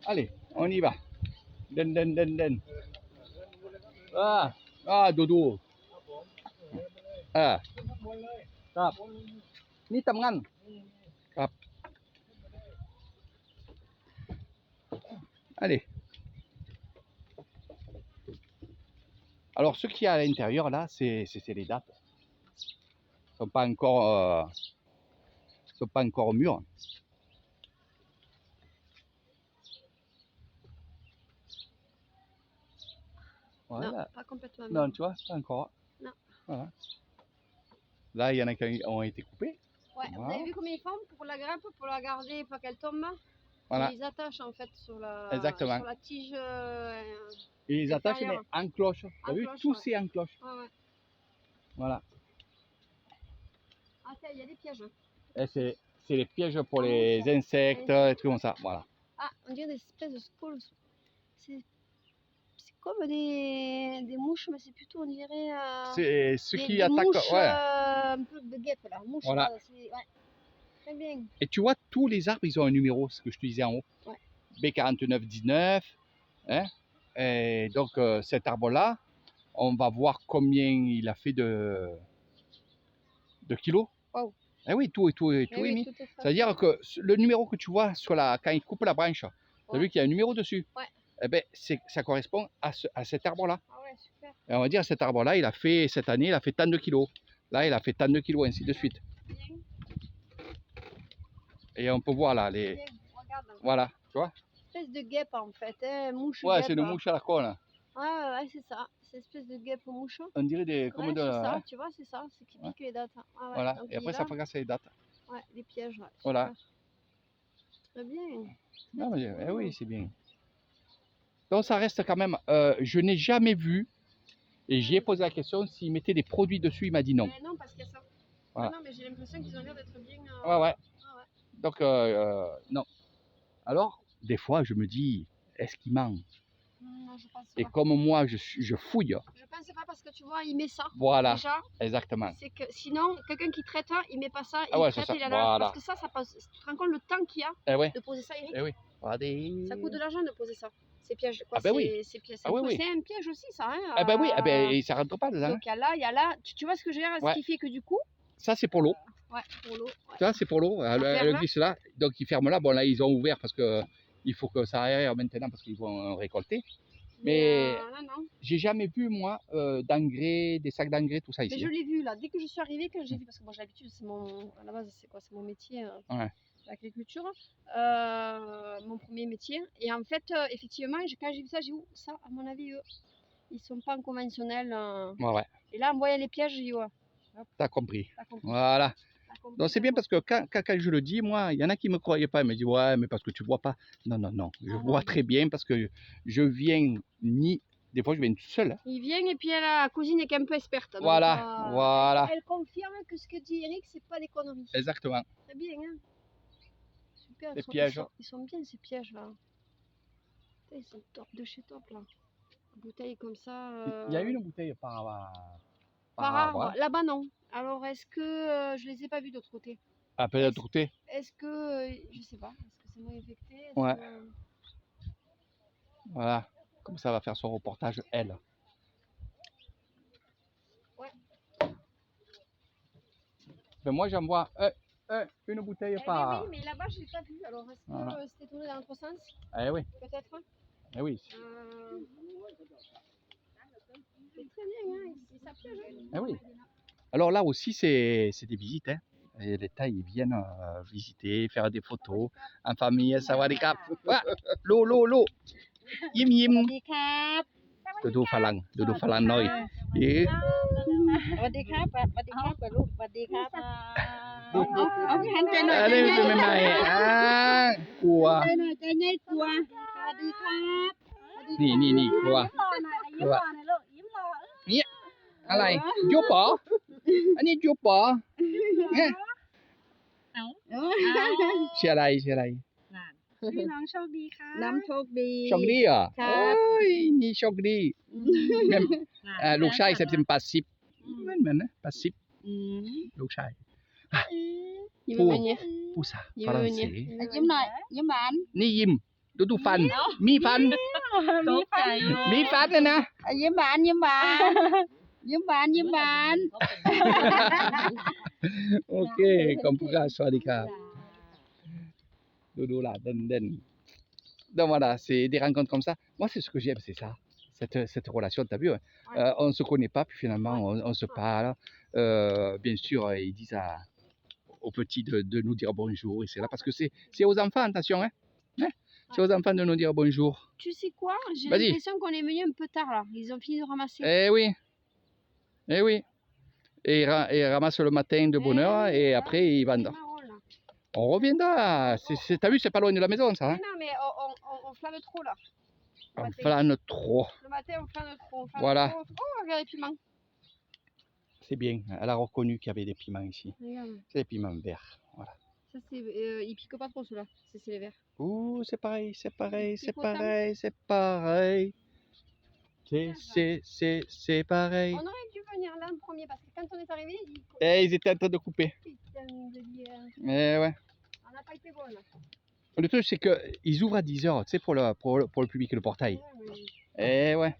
Allez, on y va. Den. Dodo. ครับนี่ทำงานครับ Allez. Alors, ce qu'il y a à l'intérieur, là, c'est les dates. Ils ne sont pas encore mûrs. Voilà. Non, pas complètement. Non, tu vois, pas encore. Non. Voilà. Là, il y en a qui ont été coupés. Ouais, Voilà. vous avez vu comment ils font pour la grappe, pour la garder, pas qu'elle tombe? Voilà. Ils attachent en fait sur la tige. Et ils attachent mais en cloche. Tu as vu, tout c'est en cloche. Ouais. Voilà. Ah, il y a des pièges. Et c'est les pièges pour les insectes, des trucs comme ça. Voilà. Ah, on dirait des espèces de squirrels. C'est comme des mouches, mais c'est plutôt, on dirait. C'est ceux qui attaquent. Mouches, ouais. Un peu de guêpes là. Mouches, voilà. Ouais. Très bien. Et tu vois, tous les arbres, ils ont un numéro, ce que je te disais en haut. Ouais. B4919. Hein? Et donc, cet arbre-là, on va voir combien il a fait de kilos. Wow. Eh oui, tout est mis. C'est-à-dire que le numéro que tu vois quand il coupe la branche, tu as vu qu'il y a un numéro dessus. Ouais. Eh ben, ça correspond à cet arbre-là. Ah ouais, super. Et on va dire, cet arbre-là, cette année, il a fait tant de kilos. Là, il a fait tant de kilos, ainsi de suite. Bien. Et on peut voir là, Bien. Regarde. Voilà, tu vois. Espèce de guêpe en fait, hein, mouche. Ouais, guêpe, c'est une mouche à la con. Ouais, c'est ça. C'est une espèce de guêpe mouche. On dirait comme de. Ça, tu vois, c'est ça. C'est qui pique les dates. Ah, ouais. Voilà, donc, et après, ça fracasse les dates. Ouais, les pièges. Ouais. Voilà. Très bien. Non, mais, oui, c'est bien. Donc, ça reste quand même. Je n'ai jamais vu, et j'y ai posé la question, s'ils mettaient des produits dessus. Il m'a dit non. Non, parce qu'il y a ça. Voilà. Non, mais j'ai l'impression qu'ils ont l'air d'être bien. Ouais. Donc, non. Alors, des fois, je me dis, est-ce qu'il ment? Non, je pense pas. Et comme moi, je fouille. Je pense pas parce que tu vois, il met ça. Voilà. Déjà. Exactement. C'est que sinon, quelqu'un qui traite, il met pas ça. Ouais, il traite, ça. il a Voilà. Parce que ça passe. Tu te rends compte le temps qu'il y a de poser ça, Eric? Eh oui. Regardez. Ça coûte de l'argent de poser ça. C'est piège. Quoi, oui. C'est oui. un piège aussi, ça. Hein, oui, et ça rentre pas dedans. Donc, il y a là. Tu vois ce que je veux dire? Ce qui fait que du coup. Ça, c'est pour l'eau. Ouais, pour l'eau. Tu vois, c'est pour l'eau. Elle glisse là. Donc, ils ferment là. Bon, là, ils ont ouvert parce que il faut que ça aère maintenant parce qu'ils vont récolter. Mais non. J'ai jamais vu, moi, d'engrais, des sacs d'engrais, tout ça ici. Mais je l'ai vu là. Dès que je suis arrivée, j'ai vu, parce que moi, j'ai l'habitude, à la base, c'est quoi? C'est mon métier. L'agriculture, mon premier métier. Et en fait, effectivement, quand j'ai vu ça, j'ai dit, ça, à mon avis, eux, ils sont pas en conventionnel. Ouais. Et là, en voyant les pièges, j'ai dit, ouais. T'as compris. Voilà. Donc c'est bien parce que quand je le dis, moi, il y en a qui ne me croyaient pas. Ils me disent, ouais, mais parce que tu ne vois pas. Non. Je vois très bien parce que je viens des fois, je viens tout seul. Hein. Il vient et puis la cousine est un peu experte. Donc, voilà. Elle confirme que ce que dit Eric, c'est pas des conneries. Exactement. Très bien, hein. Super. Les pièges. Ils sont bien ces pièges là. Ils sont top de chez top là. Une bouteille comme ça. Il y a une bouteille par arbre. Là-bas non. Alors est-ce que je les ai pas vus d'autre côté? Ah, peut-être d'autre côté. Est-ce que je sais pas. Est-ce que c'est moins infecté? Ouais. Voilà. Comme ça va faire son reportage elle. Ouais. Ben moi j'en vois une bouteille par. Oui, mais là-bas je l'ai pas vu. Alors est-ce que c'était tourné dans l'autre sens? Eh oui. Peut-être. Eh oui. C'est très bien, hein. Ça piège. Eh oui. Alors là aussi c'est des visites, hein. Et les Thaïs, ils viennent visiter, faire des photos en famille. Sawadikap. L'eau. Yim. Dodo Falang Noi. สวัสดีครับลูกสวัสดีครับเอาพี่หันใจหน่อย Allez,ใหม่กลัว ใจหน่อยใจเย็นกลัวสวัสดีครับ นี่กลัว ยิ้มหล่อหน่อยลูกยิ้มหล่อ เนี่ยอะไรยุบปออันนี้ยุบปอเนี่ยเชียร์อะไรพี่น้องโชคดีค่ะน้ำโชคดี โชคดีเหรอ ค่ะ โอ้ยนี่โชคดีลูกชายเป็น80เหมือนนะ80ลูกชายผู้ภาษาฝรั่งเศส ยิ้มหน่อยยิ้มหวาน นี่ยิ้ม Doudou fan. Mi fan. มีฟัน Mi fan นะนะ ยิ้มหวานยิ้มหวานยิ้มหวานยิ้มหวาน Ok, Kampuka, Swadika. Doudou là, den. Donc voilà, c'est des rencontres comme ça. Moi, c'est ce que j'aime, c'est ça. Cette relation, t'as vu, on se connaît pas, puis finalement, on se parle. Bien sûr, ils disent aux petits de nous dire bonjour, et c'est là, parce que c'est aux enfants, attention, hein. C'est aux enfants de nous dire bonjour. Tu sais quoi? J'ai Vas-y. l'impression qu'on est venu un peu tard là. Ils ont fini de ramasser. Eh oui. Eh oui. Et ils ramassent le matin de bonne heure, et après, ils vendent. C'est marrant, là. On reviendra. T'as vu, c'est pas loin de la maison, ça. Hein. Mais non, mais on flâne trop là. Le On matin. flâne trop. Le matin, on flâne trop. On flâne Voilà. trop. Oh, regarde les piments. C'est bien. Elle a reconnu qu'il y avait des piments ici. Regarde. C'est des piments verts. Voilà. Ça, c'est. Ils piquent pas trop ceux-là. C'est les verts. Ouh, c'est pareil, c'est pareil, C'est c'est potent. pareil, c'est pareil. C'est pareil. On aurait dû venir là en premier parce que quand on est arrivé, Eh, ils étaient en train de couper. putain de lien. Eh ouais. On n'a pas été bon là. Le truc, c'est qu'ils ouvrent à 10h, tu sais, pour le public et le portail. Ouais, mais... Eh ouais.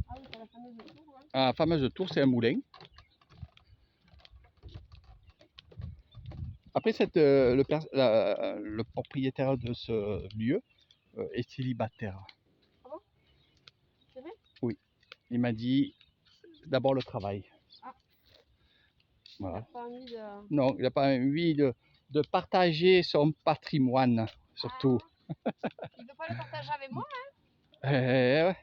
Ah oui, c'est la fameuse tour. Hein. La fameuse tour, c'est un moulin. Après, le propriétaire de ce lieu est célibataire. Ah bon? C'est vrai? Oui. Il m'a dit d'abord le travail. Ah. Voilà. Il n'a pas envie de... Non, il n'a pas envie de partager son patrimoine, surtout. Ah. Il ne veut pas le partager avec moi. Eh ouais.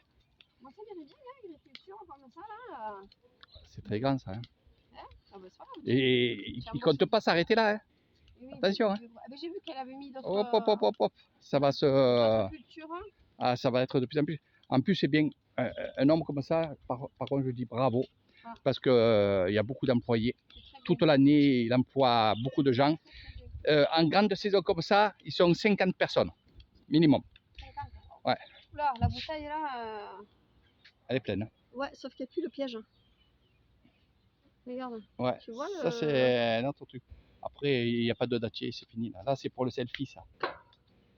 Moi, ça m'aimerait bien, l'agriculture comme ça là. C'est très grand, ça. Hein. Ah bah, c'est pas grave. Et il ne compte pas s'arrêter là. Hein. Oui, Attention, hein. Ah, mais j'ai vu qu'elle avait mis d'autres... Hop. Ça va agriculture. ça va être de plus en plus. En plus, c'est bien. Un homme comme ça, par contre, je dis bravo. Ah. Parce qu'il y a beaucoup d'employés. C'est très bien. Toute l'année, il emploie beaucoup de gens. En grande saison comme ça, ils sont 50 personnes, minimum. 50. Ouais. Oula, la bouteille là... Elle est pleine. Ouais, sauf qu'il n'y a plus le piège. Regarde. Ouais. Tu vois Ça, c'est un autre truc. Après, il n'y a pas de dattier, c'est fini. Là, c'est pour le selfie, ça.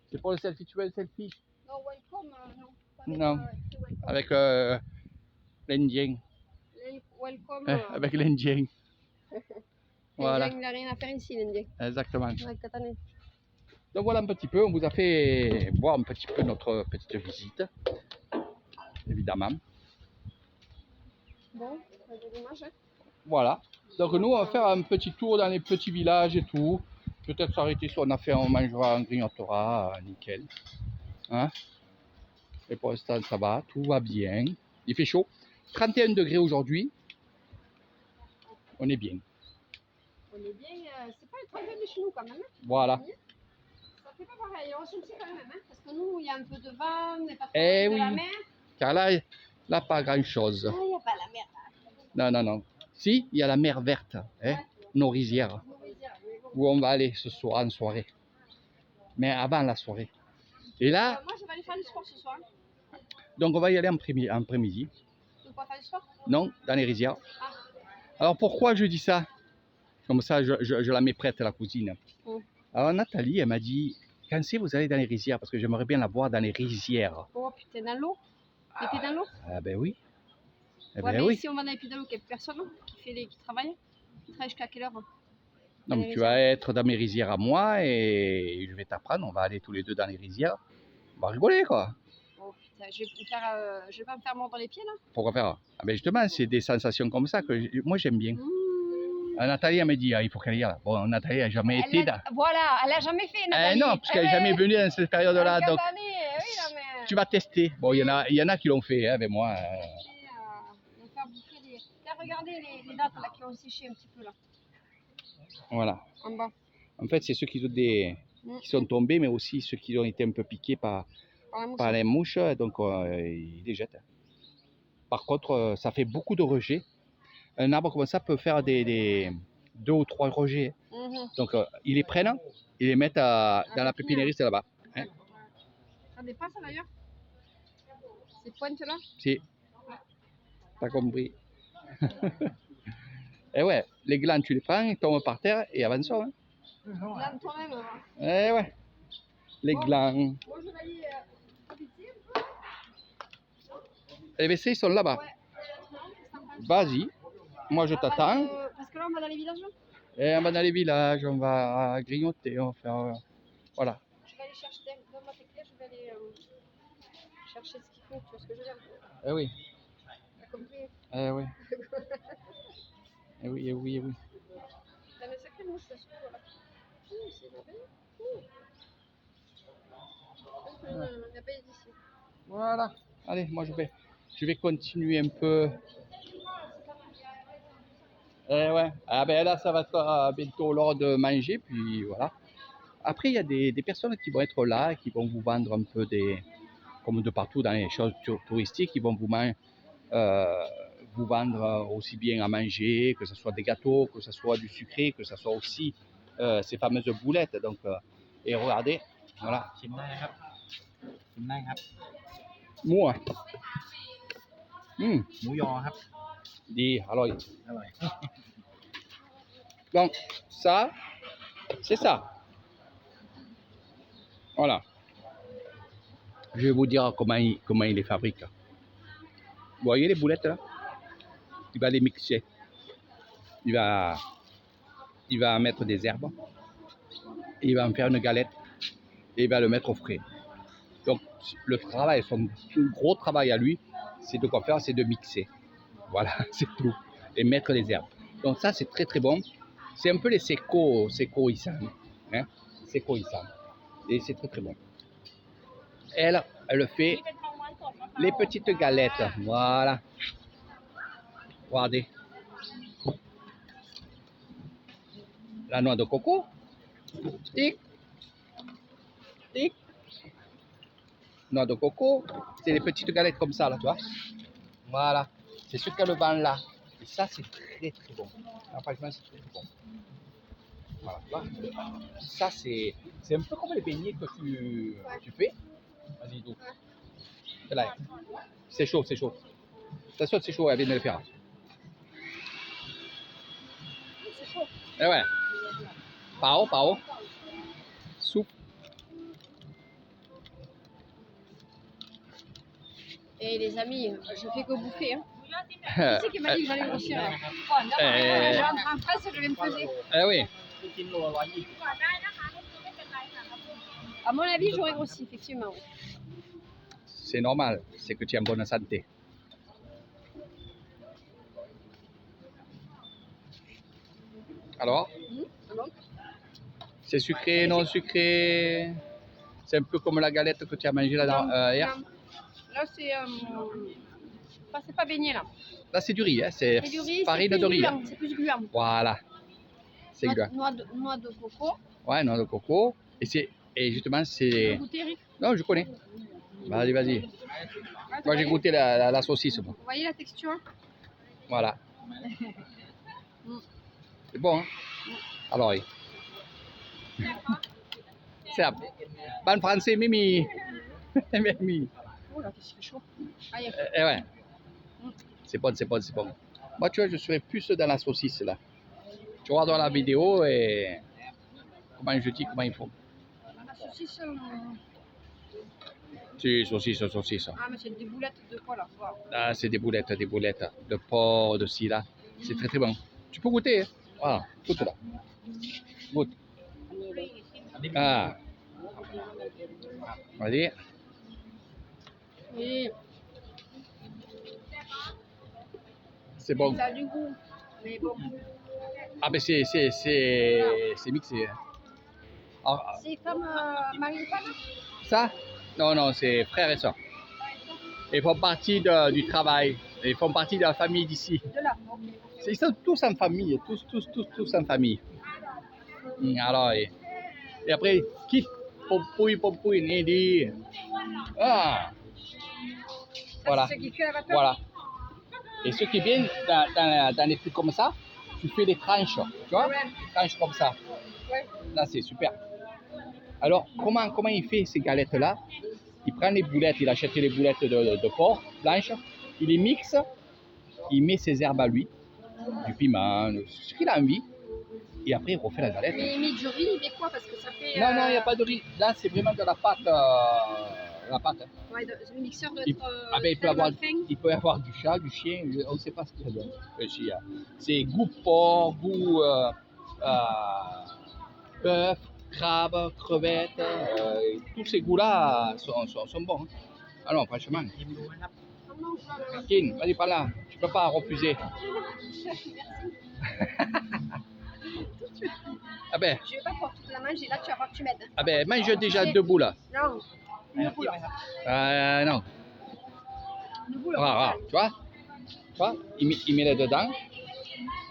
C'est pour le selfie. Tu veux le selfie? Non, welcome, non. Pas Non. c'est welcome. Avec l'Indien. Welcome. Avec l'Indien. Voilà. Il n'a rien à faire ici, l'Indien. Exactement. Ouais, Katane. Donc voilà un petit peu, on vous a fait voir un petit peu notre petite visite, évidemment. Bon, c'est dommage. Hein. Voilà. Donc nous, on va faire un petit tour dans les petits villages et tout. Peut-être s'arrêter sur on a fait, on mangera, on grignotera, nickel. Hein? Et pour l'instant, ça va, tout va bien. Il fait chaud. 31 degrés aujourd'hui. On est bien. On est bien, c'est pas le 31 de chez nous quand même. Hein. Voilà. Ça fait pas pareil, on ressent quand même. Hein, parce que nous, il y a un peu de vent, on n'est pas trop Eh de oui. la mer. Car là pas grand-chose. Il n'y a pas la mer. Non. Si, il y a la mer verte, hein, nos rizières, où on va aller ce soir en soirée. Mais avant la soirée. Et là, Moi, je vais aller faire du sport ce soir. donc on va y aller en après-midi. Tu veux pas faire du sport? Non, dans les rizières. Ah. Alors pourquoi je dis ça? Comme ça, je la mets prête, la cousine. Mm. Alors Nathalie, elle m'a dit, quand c'est vous allez dans les rizières? Parce que j'aimerais bien la voir dans les rizières. Oh putain, dans l'eau? Les pieds dans l'eau? Ah ben oui. Eh Ouais, ben mais oui. si on va dans les pieds dans l'eau, qu'il n'y a personne qui travaille? Qui travaille jusqu'à quelle heure? Non, mais tu vas être dans mes rizières à moi et je vais t'apprendre. On va aller tous les deux dans les rizières. On va rigoler, quoi. Oh putain, je vais pas me faire mordre les pieds là? Pourquoi faire? Ah ben justement, c'est des sensations comme ça que moi j'aime bien. Mmh. Nathalie, elle m'a dit, il faut qu'elle y aille. Bon, Nathalie n'a jamais été dans... Voilà, elle a jamais fait Nathalie. non, parce qu'elle n'est jamais venue dans cette période-là. Donc, oui, non, mais... tu vas tester. Bon, il y en a qui l'ont fait, hein, avec moi. On va faire bouffer les... Là, regardez les dates là, qui ont séché un petit peu là, Voilà. en bas. En fait, c'est ceux qui sont tombés, mais aussi ceux qui ont été un peu piqués par les mouches. Donc, ils les jettent. Par contre, ça fait beaucoup de rejets. Un arbre comme ça peut faire des 2 ou 3 rejets. Donc, ils les prennent, ils les mettent dans la pépinière, c'est là-bas. Hein? Ça dépasse d'ailleurs? Ces pointes là? Si. T'as compris. Et ouais, les glands, tu les prends, ils tombent par terre et avance. Hein. Là, toi-même. Eh ouais, les glands. Moi, je vais aller visiter un peu. Les WC, ils sont là-bas. Ouais. Vas-y, moi je t'attends. Parce que là, on va dans les villages. Et on va dans les villages, on va grignoter, on va faire. Voilà. Je vais aller chercher. Donne-moi tes clés, je vais aller chercher ce qu'il faut. Tu vois ce que je veux dire? Eh oui, T'as compris? eh oui. Eh oui, eh oui, eh oui. T'as mes sacrés mouches, ça se trouve là. C'est la belle. La belle est ici. Voilà. Allez, moi je vais continuer un peu. Eh ouais. Ah ben là, ça va être bientôt l'heure de manger, puis voilà. Après, il y a des personnes qui vont être là, qui vont vous vendre un peu comme de partout dans les choses touristiques, ils vont vous vendre aussi bien à manger, que ce soit des gâteaux, que ce soit du sucré, que ce soit aussi ces fameuses boulettes. Donc, et regardez, voilà. ชิมได้นะครับชิมได้ครับ Moi. หมูยอครับ Dis, alors. อร่อย Donc, ça, c'est ça. Voilà. Je vais vous dire comment il les fabrique. Vous voyez les boulettes là? Il va les mixer. Il va mettre des herbes. Et il va en faire une galette. Et il va le mettre au frais. Donc, le travail, son plus gros travail à lui, c'est de quoi faire? C'est de mixer. Voilà, c'est tout. Et mettre les herbes. Donc ça, c'est très très bon. C'est un peu les seko isan. Hein? Seko isan. Et c'est très très bon. Elle fait les petites galettes. Voilà. Regardez. La noix de coco. Tic. Tic. Noix de coco. C'est les petites galettes comme ça, là, tu vois. Voilà. C'est ce qu'elle vend là. Et ça, c'est très très bon. Ah, franchement, c'est très très bon. Voilà, tu vois. Ça, c'est un peu comme les beignets que tu fais. Vas-y, d'où? Là. C'est chaud, c'est chaud. Attention, c'est chaud, elle vient de le faire. C'est chaud. Eh ouais. Pao. Soupe. Et les amis, je fais que bouffer. Hein. Qui c'est qui m'a dit que j'allais grossir là? Je rentre en France et je vais me peser. Eh oui. กินโลละ120 À mon avis, j'aurais grossi, effectivement. C'est normal, c'est que tu es en bonne santé. Alors, Alors, c'est sucré, non sucré? C'est un peu comme la galette que tu as mangée là hier? là, c'est. Enfin, c'est pas beignet là. Là, c'est du riz, hein? C'est C'est du riz, farine c'est de plus riz. gluant. C'est plus gluant. Voilà. C'est gluant. Noix de coco. Ouais, noix de coco. Et justement, c'est. Goûtez, Eric. Non, je connais. Vas-y, vas-y. Ah, Moi, j'ai vous goûté la saucisse, moi. voyez la texture? Voilà. C'est bon, hein? Alors, oui. C'est bon français, Mimi. Mimi. Oh là, qu'est-ce qu'il fait chaud. Allez. Eh ouais. C'est bon. Moi, tu vois, je serais plus dans la saucisse, là. Tu regardes dans la vidéo et comment je dis, comment il faut. La saucisse. C'est saucisse. Ah, mais c'est des boulettes de quoi là? Wow. Ah, c'est des boulettes de porc, de ci, là. C'est très très bon. Tu peux goûter, hein? Voilà, goûte là. Goûte. Ah. Vas-y. Oui, C'est bon. ça a du goût. Mais bon. Ah, ben c'est mixé. Hein. Alors, C'est comme Marie-Antoine. ça? Non, c'est frères et sœurs. Ils font partie du travail. Ils font partie de la famille d'ici. De là. Ok. Ils sont tous en famille, tous en famille. Alors, et après, qui Pompouille, Nidi. Ah. Voilà. C'est ce qui fait la vapeur. Voilà. Et ce qui est bien dans les trucs comme ça, tu fais des tranches, tu vois, Ouais. des tranches comme ça. Ouais. Là, c'est super. Alors, comment il fait ces galettes-là? Il prend les boulettes, il achète les boulettes de porc blanches, il les mixe, il met ses herbes à lui, du piment, ce qu'il a envie. Et après, il refait la galette. Mais il met du riz, il met quoi? Parce que ça fait. Non, non, il n'y a pas de riz. Là, c'est vraiment de la pâte. La pâte. Hein. Ouais, le mixeur doit Il, être. il peut y avoir du chat, du chien, on ne sait pas ce qu'il y a dedans. C'est goût porc, goût bœuf, crabe, crevette. Tous ces goûts-là sont bons. Hein. Ah non, franchement. Kin, vas-y par là. Tu ne peux pas refuser. Ah ben. Je ne vais pas pouvoir toute la manger. Là, tu vas voir que tu m'aides. Ah ben, mange déjà debout là. Non. Debout là. Non. Debout là. Ah, tu vois? Il met les dedans.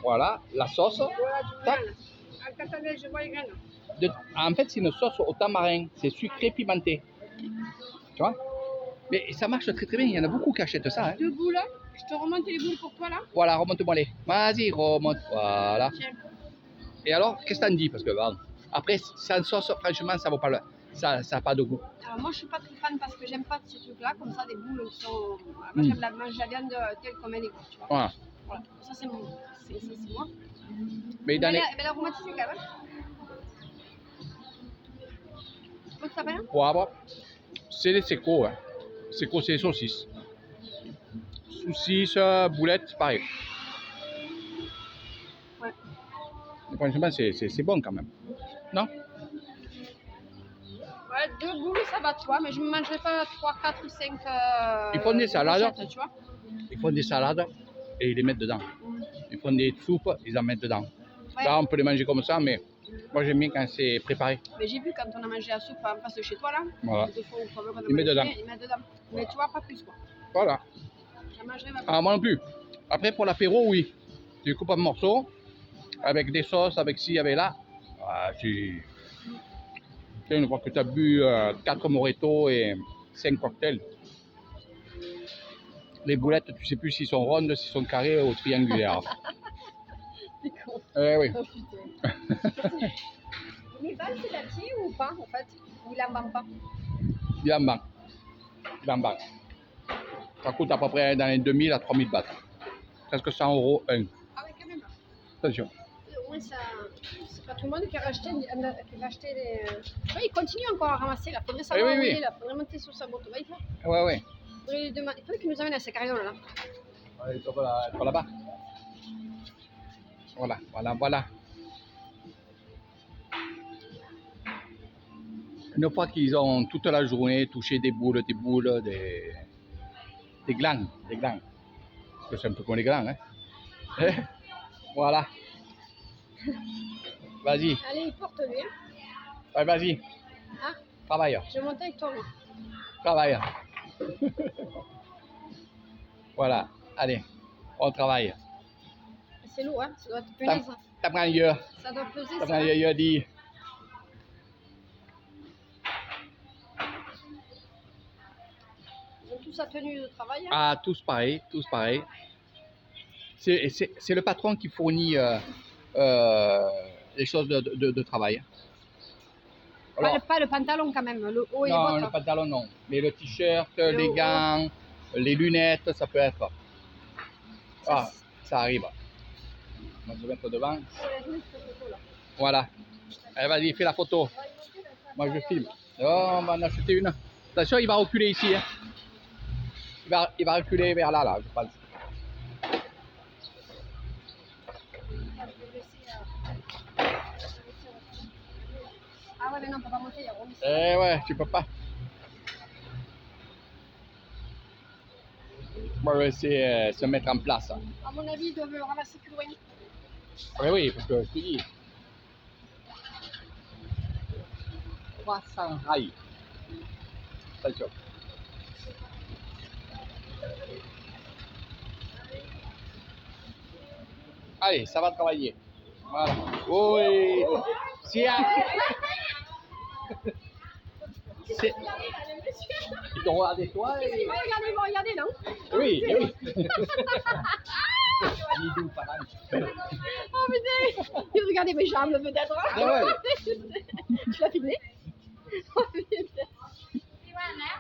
Voilà, la sauce. Voilà, du Tac. grain. Attendez, je vois les graines. En fait, c'est une sauce au tamarin. C'est sucré pimenté. Tu vois? Mais ça marche très très bien. Il y en a beaucoup qui achètent ça. Hein. Deux boules. Je te remonte les boules pour toi là. Voilà, remonte-moi les. Vas-y, remonte. Voilà. Tiens. Et alors, qu'est-ce que t'en dis? Parce que bon, après, sans sauce, franchement, ça vaut pas le. Ça n'a pas de goût. Alors moi, je suis pas très fan parce que j'aime pas ces trucs-là, comme ça, des boules qui sont. Moi, j'aime la manger la viande telle comme elle est, tu vois. Voilà. Voilà. Ça, c'est mon. C'est moi. Mais dans les. Elle est aromatisée quand même. Comment ça s'appelle? Poivre, c'est des secos. Hein. Secos, c'est les saucisses. Saucisses, boulettes, c'est pareil. Ouais. Mais franchement, c'est bon quand même. Non? Ouais, deux boules, ça va de soi, mais je ne mangerai pas 3, 4 ou 5. Ils font des salades. brochettes, tu vois. Ils font des salades et ils les mettent dedans. Ils font des soupes, ils en mettent dedans. Ouais. Là, on peut les manger comme ça, mais moi j'aime bien quand c'est préparé. Mais j'ai vu quand on a mangé la soupe en face de chez toi là. Voilà. Deux fois ou trois fois qu'on a Ils mettent mangé, dedans. Ils mettent dedans. Mais tu vois, pas plus quoi. Voilà. La mangerai pas plus. Ah, moi non plus. Après, pour l'apéro, oui. Tu coupes en morceaux, avec des sauces, avec ci, avec là. Ah, tu sais, une fois que tu as bu 4 mojitos et 5 cocktails, les boulettes, tu sais plus s'ils sont rondes, s'ils sont carrées ou triangulaires. C'est con. Eh oui. Oh putain. Mais Val, c'est papier ou pas en fait? Ou il en vend pas? Il en banque. Il en banque. Ça coûte à peu près dans les 2000 à 3000 bahts. Presque 100 € un. Ah oui, quand même. Attention. Au moins, ça. C'est pas tout le monde qui a racheté des. Oui, il continue encore à ramasser là. Faudrait savoir Oui, où oui. il est là. Faudrait monter sur sa moto. Ouais, Ouais, ouais. faudrait lui demander. Il faudrait qu'il nous amène à sa carriole là. Allez, ça va là-bas. Voilà, voilà, voilà. Une fois qu'ils ont toute la journée touché des boules, des glands, Parce que c'est un peu comme les glands, hein. Voilà. Vas-y, Allez, porte-lui. Hein. ouais, vas-y. Ah, Travaille, je vais monter avec toi moi. travaille. Voilà, allez, on travaille. C'est lourd, hein. Ça doit être punaise. T'as pris un yeux, Ça doit peser t'as ça. pris un yeux dit. Ils ont tous sa tenue de travail. Hein. Ah, tous pareil, tous pareil. C'est le patron qui fournit les choses de travail. Alors, Pas le pantalon quand même, le haut et les non, bottes. le hein. pantalon non, mais le t-shirt, Le les haut. gants, les lunettes, ça peut être. Ça, Ah, ça arrive. On va se mettre devant. c'est la journée de cette photo, là. Voilà. Allez, vas-y, fais la photo. Moi, je filme. Oh, on va en acheter une. Attention, il va reculer ici. Hein. Il va reculer vers là, je pense. Ah ouais, mais non, on peut pas monter, il y a Romy. Eh ouais, tu peux pas. On va essayer se mettre en place. Hein. À mon avis, ils doivent le ramasser plus loin. Oui, oui, parce que je te dis. 300 rails. Attention. Allez, ça va travailler. Voilà. Oui. Sia. Ils t'ont regardé toi et... Regardez, regardez, non? Oui, eh oui. Nidou, pareil. Oh putain! Regardez mes jambes peut-être. Ah ouais. Tu l'as filmé? Oh putain!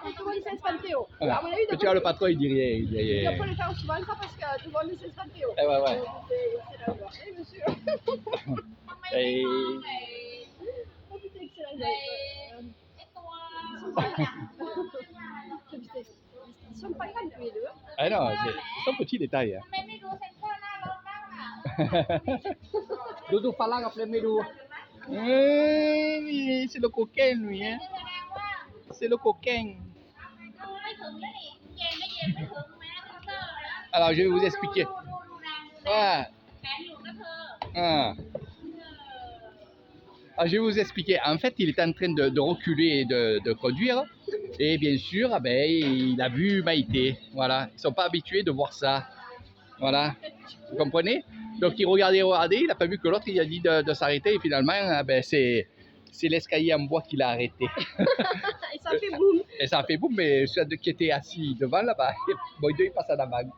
Tout le monde sait Spanteo. Voilà. À mon avis, Mais tu vois, le patron, il dit rien. Il dit il rien. doit pas le faire souvent ça parce que tout le monde sait Spanteo. Eh ouais, ouais. C'est excellent. Eh, monsieur. Et... Oh putain, excellent. Ils sont pas grands tous les deux. Ah non, c'est un petit détail. Doudou, fala, rappelez-moi. C'est le coquin, lui. Hein. C'est le coquin. Alors, je vais vous expliquer. Ouais. Ah. Alors, je vais vous expliquer. En fait, il est en train de reculer et de conduire. Et bien sûr, ah ben, il a vu Maïté. Voilà. Ils ne sont pas habitués de voir ça. Voilà. Vous comprenez? Donc, il regardait, il n'a pas vu que l'autre, il a dit de s'arrêter. Et finalement, ah ben, c'est l'escalier en bois qui l'a arrêté. Et ça fait boum. Et ça a fait boum, mais celui qui était assis devant là-bas, bon, il passe à la vague.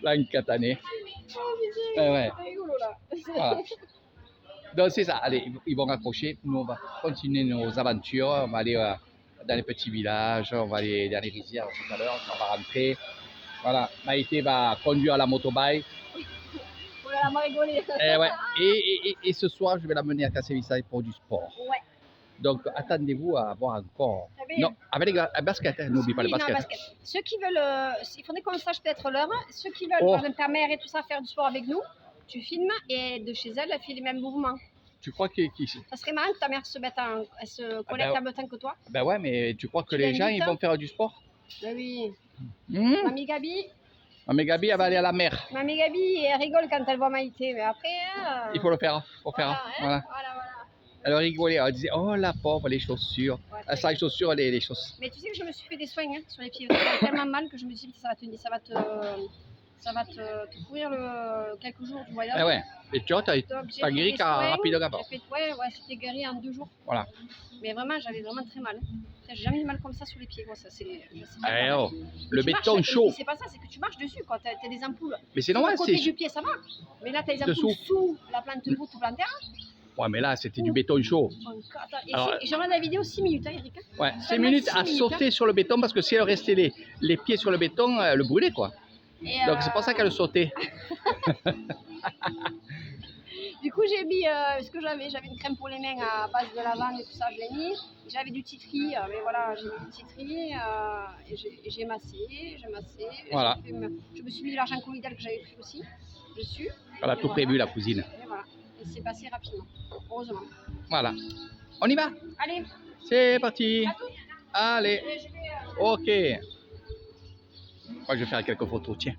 Là, une catanée. Oh, putain, Ouais. c'est rigolo là. Voilà. Donc c'est ça, allez, ils vont raccrocher, nous on va continuer nos aventures, on va aller dans les petits villages, on va aller dans les rizières tout à l'heure, on va rentrer. Voilà, Maïté va conduire la motobike. On a la rigoler. Et, ouais. Et ce soir, je vais l'amener à Kassevissa pour du sport. Ouais. Donc attendez-vous à voir encore. Eh ben, Non, avec les baskets, hein, n'oublie pas les oui, non, baskets. Ceux qui veulent, il faudrait qu'on sache peut-être l'heure. Ceux qui veulent, Oh. par exemple, ta mère et tout ça, faire du sport avec nous, tu filmes et de chez elle, elle fait les mêmes mouvements. Tu crois qu'il... Ça serait marrant que ta mère elle se connecte ben, en même temps que toi. Ben ouais, mais tu crois que Tu les gens, l'invites, ils vont faire du sport? Ben oui. Mamie Mamie Gabi, elle va aller à la mer. Mamie Gabi, elle rigole quand elle voit Maïté, mais après. Il faut le faire, Voilà. Voilà. Elle rigolait, elle disait, oh la pauvre, les chaussures. Ouais, Elle sent les chaussures, les choses. mais tu sais que je me suis fait des soins sur les pieds. Ça fait tellement mal que je me suis dit que ça va te courir quelques jours du voyage. Ah ouais, et tu vois, t'as Donc, j'ai guéri fait des soins, rapidement. Ouais, c'était guéri en 2 jours. Voilà. Mais vraiment, j'avais vraiment très mal. J'ai jamais eu mal comme ça sous les pieds. Moi, ça, c'est, je sais pas Eh comment. oh, le Tu béton marches, chaud. et c'est pas ça, c'est que tu marches dessus quand t'as des ampoules. Mais c'est Sur normal, le côté c'est... du pied, ça va. Mais là, t'as des Dessous. ampoules sous la plante tout plantaire. Ouais, mais là, c'était du béton chaud. Et Alors, j'ai regardé la vidéo 6 minutes, hein, Erika. Ouais, Ça 5 met minutes 6 à minutes, sauter sur le béton parce que si elle restait les pieds sur le béton, elle le brûlait, quoi. Et, Donc c'est pour ça qu'elle sautait. Du coup, j'ai mis ce que j'avais. J'avais une crème pour les mains à base de lavande et tout ça, je l'ai mis. J'avais du titri, mais voilà, j'ai mis du titri et j'ai massé, Voilà. Je me suis mis de l'argent colloïdal que j'avais pris aussi dessus. Elle a Et tout voilà. prévu, la cousine. Et voilà. Et c'est passé rapidement, heureusement. Voilà. On y va? Allez, C'est parti. à toutes. Allez. Et je vais, Ok. Moi, je vais faire quelques photos, tiens.